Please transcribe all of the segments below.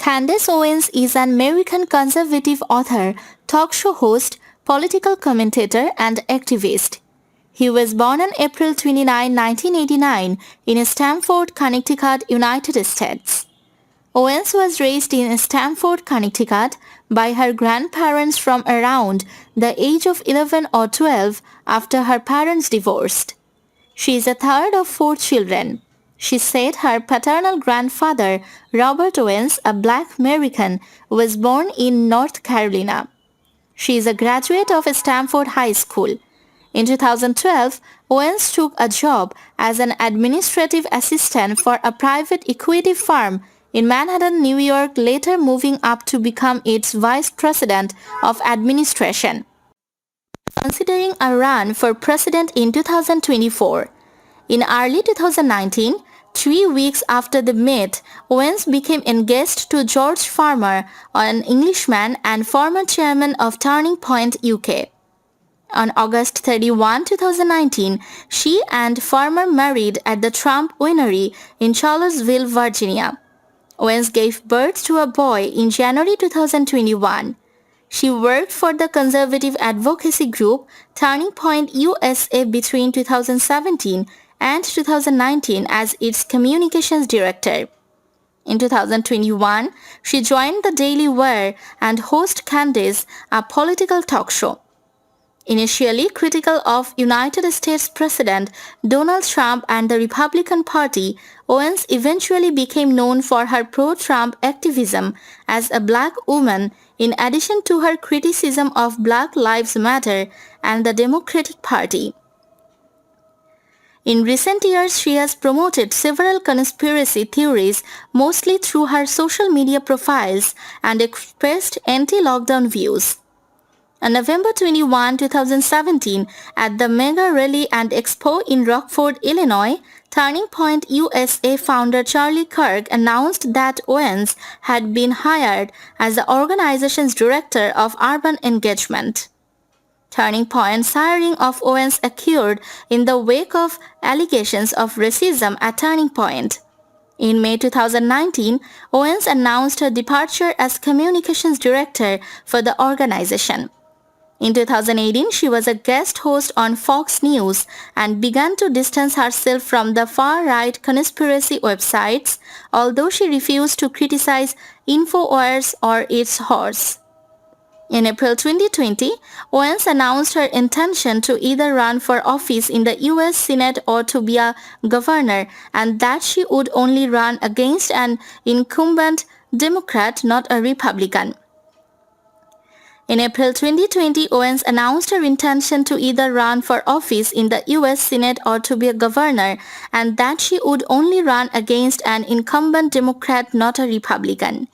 Candace Owens is an American conservative author, talk show host, political commentator, and activist. He was born on April 29, 1989 in Stamford, Connecticut, United States. Owens was raised in Stamford, Connecticut by her grandparents from around the age of 11 or 12 after her parents divorced. She is the third of 4 children. She said her paternal grandfather, Robert Owens, a black American, was born in North Carolina. She is a graduate of Stamford High School. In 2012, Owens took a job as an administrative assistant for a private equity firm in Manhattan, New York, later moving up to become its vice president of administration. Considering a run for president in 2024. In early 2019, 3 weeks after the meet, Owens became engaged to George Farmer, an Englishman and former chairman of Turning Point UK. On August 31, 2019, she and Farmer married at the Trump Winery in Charlottesville, Virginia. Owens gave birth to a boy in January 2021. She worked for the conservative advocacy group Turning Point USA between 2017 and 2019 as its communications director. In 2021, she joined the Daily Wire and hosted Candace, a political talk show. Initially critical of United States President Donald Trump and the Republican Party, Owens eventually became known for her pro-Trump activism as a black woman, in addition to her criticism of Black Lives Matter and the Democratic Party. In recent years, she has promoted several conspiracy theories, mostly through her social media profiles, and expressed anti-lockdown views. On November 21, 2017, at the Mega Rally and Expo in Rockford, Illinois, Turning Point USA founder Charlie Kirk announced that Owens had been hired as the organization's director of urban engagement. Turning Point's hiring of Owens occurred in the wake of allegations of racism at Turning Point. In May 2019, Owens announced her departure as communications director for the organization. In 2018, she was a guest host on Fox News and began to distance herself from the far-right conspiracy websites, although she refused to criticize InfoWars or its hosts. In April 2020, Owens announced her intention to either run for office in the US Senate or to be a governor, and that she would only run against an incumbent Democrat, not a Republican. In April 2020, Owens announced her intention to either run for office in the US Senate or to be a governor, and that she would only run against an incumbent Democrat, not a Republican.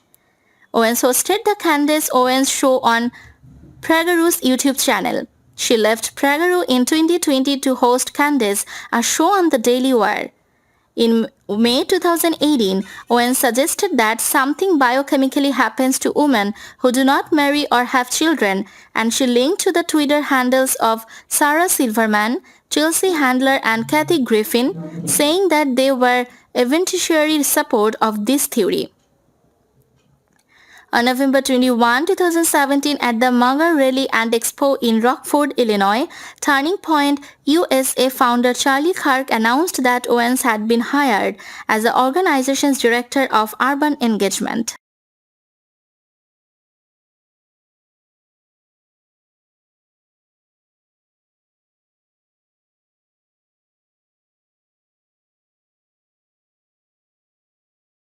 Owens hosted the Candace Owens Show on Prageru's YouTube channel. She left Prageru in 2020 to host Candace, a show on the Daily Wire. In May 2018, Owens suggested that something biochemically happens to women who do not marry or have children, and she linked to the Twitter handles of Sarah Silverman, Chelsea Handler, and Kathy Griffin, saying that they were evidentiary support of this theory. On November 21, 2017, at the Mega Rally and Expo in Rockford, Illinois, Turning Point USA founder Charlie Kirk announced that Owens had been hired as the organization's director of urban engagement.